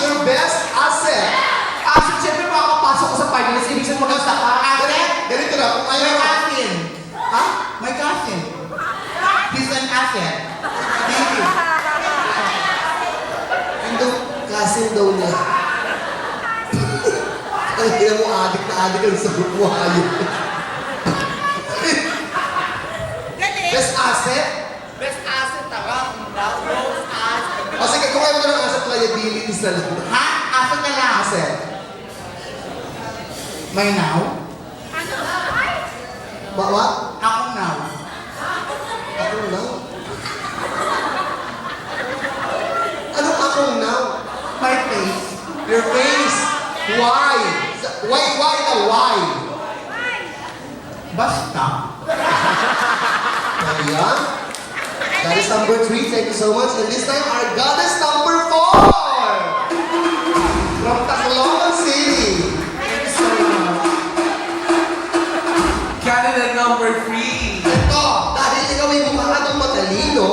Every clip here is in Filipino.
your best asset? Asset, siyempre makakapasok ko sa finalist. Ibig sabihin maganda ka. Asset? Ganito na, kung My ayaw cousin. Ha? My cousin. He's an asset. Thank you. Hindi, kasin daw niya. Ang hindi mo adik na adik ang sagot mo hayop. Best asset? Best asset, tara. Most asset. O sige, kung ayaw mo ng asset, liabilities na lang. Ha? Asset na lang. Asset. My now? What? Ako now. Akong now? Anong akong now? My face. Your face. Why? Why the why? Basta. Ayan. Goddess number 3, thank you so much. And this time, our goddess number 4! From Tacloban City. Canada number 3. Ito, dahil ikaw ay bumakatong matalino,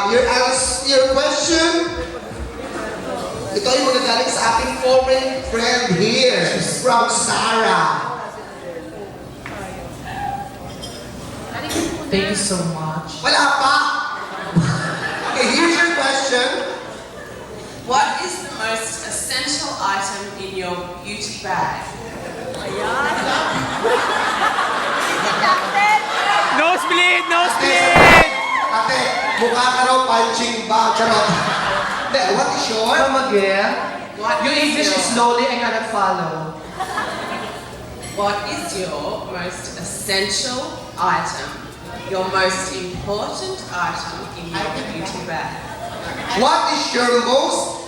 your question, ito ay magagaling sa ating foreign friend here. She's from Sarah. Thank you so much. Wala pa! Okay, here's your question. What is the most essential item in your beauty bag? Nosebleed! Nosebleed! Ate, mukha ka raw punching bag. Charot. Hindi, what is your? Come again. What Your is English is slowly, I cannot follow. What is your most essential item? Your most important item in your beauty bag? What is your most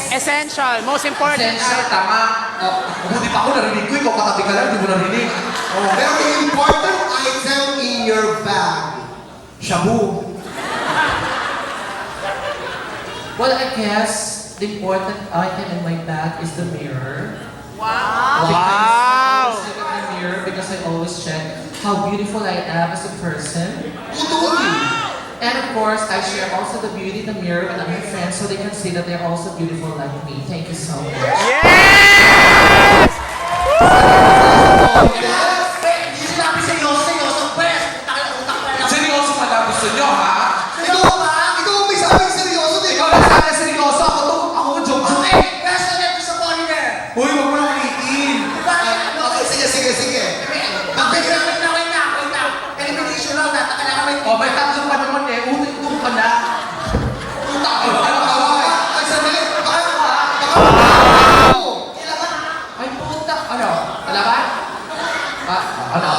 Essential, most important. Essential, tama. Buti pa ako narinig ko, ikaw katabi ka lang, di mo narinig. very important item in your bag? Shabu. Well, I guess the important item in my bag is the mirror. Wow. Because I Wow! always look at the mirror because I always check how beautiful I am as a person. Who told you? And of course, I share also the beauty in the mirror with my friends so they can see that they're also beautiful like me. Thank you so much. Yes! Hindi sinabi seryoso, best! Seryoso pa daw gusto nyo, ha? Ikaw ba? Ikaw ang may sabing seryoso, di Ikaw ba? lang sana seryoso, ako joke. Best na net sa foreigner! Uy, wag mo nang ulitin. Okay, sige. Elimination lang, kailangan may... O, may tatlong pa naman eh. Utong ka na. Utang ka na. Ay, sandali. Ay, puta. Ano? Wala ba? Ano?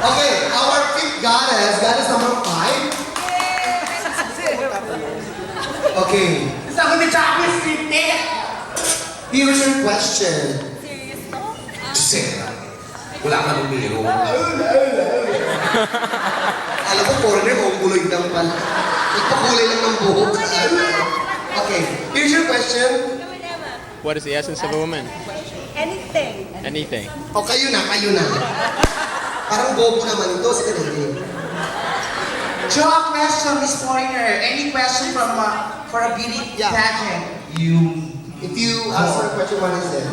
Okay, our fifth goddess, goddess number 5. Okay, Sabi ni Champions League. here's your question. Sarah, wala ka nung biro. Alam ko, foreigner, maungguloy lang pala. Nagpakulay lang ng buhok. Okay, here's your question. What is the essence of a woman? Anything. Anything. O, kayo na. Parang bobo naman ito. Sige na, Draw a question, Miss Foreigner. Any question from for a beauty Yeah. pageant? If you answer the question, what is it?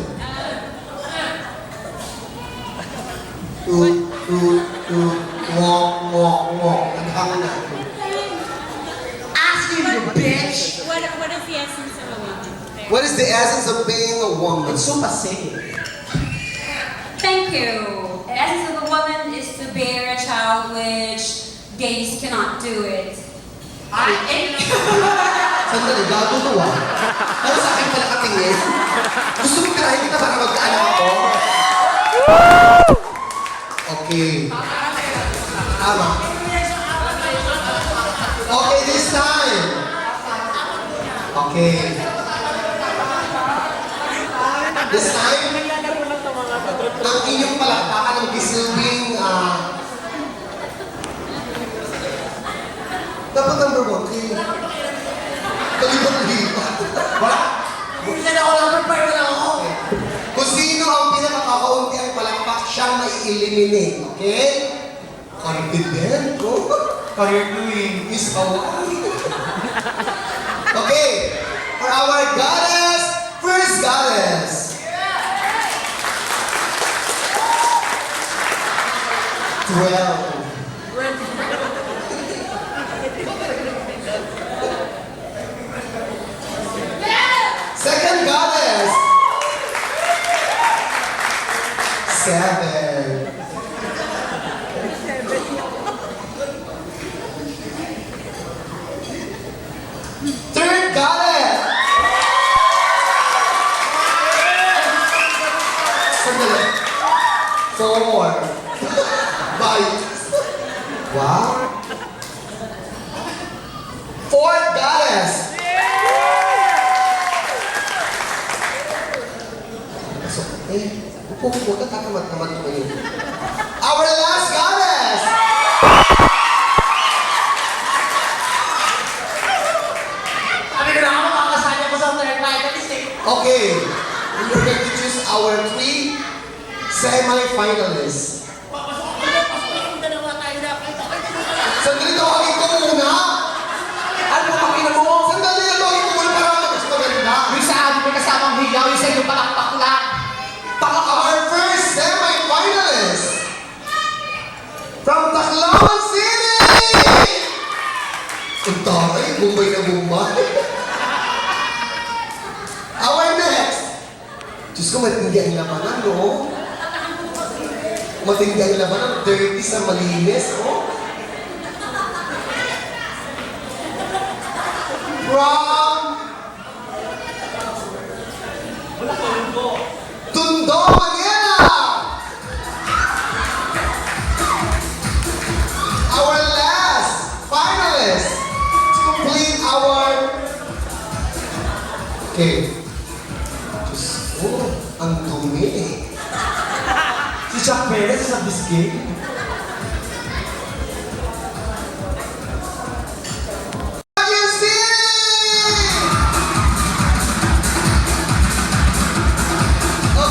Walk. Naghang na. Ask him, you bitch. What is the essence of a woman? What is the essence of being a woman? It's so passe. Thank you. The essence of a woman is to bear a child which gays cannot do it. Sandali, gago to ah. Pero sa akin pala katingin. Gusto mo tirahin kita para magkaanak ako? Okay. Tama. Okay, this time. Okay. This time, ang inyong palakpakan ng gisilbing, dapat number 1, kalibat-libat. Hindi na ako lang, prepare na ako. Kung sino ang pinakakaunti ang palakpak, siyang mai-eliminate. Okay? Confident ko. Career doing. Miss Hawaii. Okay, for our goddess, first goddess. 12. Second goddess. 7. Third goddess. Sandali. 4. Bite. Wow. Fourth goddess. So, huwag ka tatamat-tamat ko yun. Our last goddess. Sabi ko na ako makakasali ko sa third finalist eh. Okay, we're going to choose our 3 semi-finalists. Sandali, tawagin ko muna. Ano ang ina mo? Sandali, tawagin ko muna para mas maganda. Yung sa amin may kasamang hiyaw, yung sa inyo palakpak lang. Our first semi-finalist from Tacloban City! Ang taray, Bombay na Bombay. Our next. Diyos ko, matindi ang labanan, no? Matindi ang labanan, dirty sa malinis, no? From Tondo, Manila! Our last finalist to complete our... Okay. Diyos ko, ang dumi eh. Si Chuck Perez sa Biscay.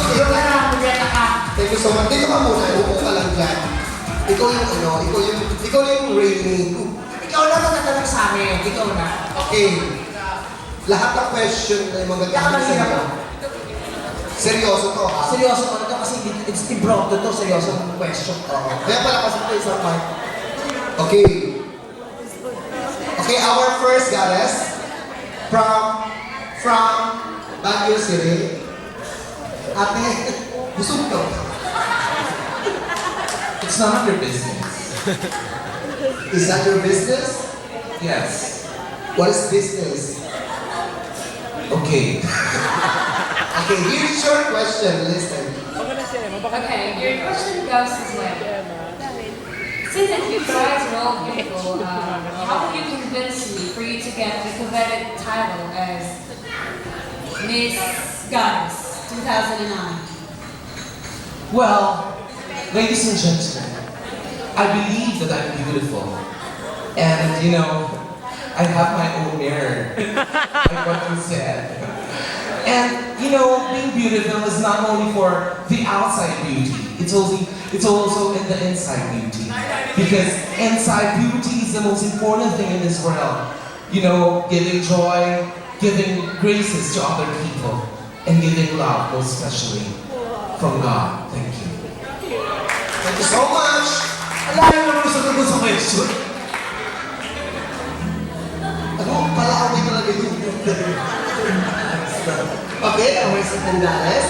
Yung na lang, bumiyata ka. Thank you so much. Dito ka muna, upo ka lang dyan. Ikaw yung reigning. Ikaw na matatanong sa amin. Ikaw na. Okay. Lahat ng question na yung mga Kaya ka gagamit mahirap. sa'yo. Seryoso to ha? Seryoso ko na to kasi it's impromptu to. Seryoso ang question. Oo. Kaya pala kasi ito isang mic. Okay. Okay, our first goddess from Baguio City. Ate, busog to. It's none of your business. Is that your business? Yes. What is business? Okay. Okay, here's your question. Listen. Okay, your question goes this way. Since that you guys are all beautiful, how would you convince me for you to get the coveted title as Miss Goddess 2009? Well, ladies and gentlemen, I believe that I'm beautiful. And, you know, I have my own mirror, like what you said. And, you know, being beautiful is not only for the outside beauty, it's also in the inside beauty. Because inside beauty is the most important thing in this world. You know, giving joy, giving graces to other people, and giving love, most especially from God. Thank you. Thank you so much. Alayo naman sa tugon sa question. Ano, pala away talaga yun. Okay, our second goddess.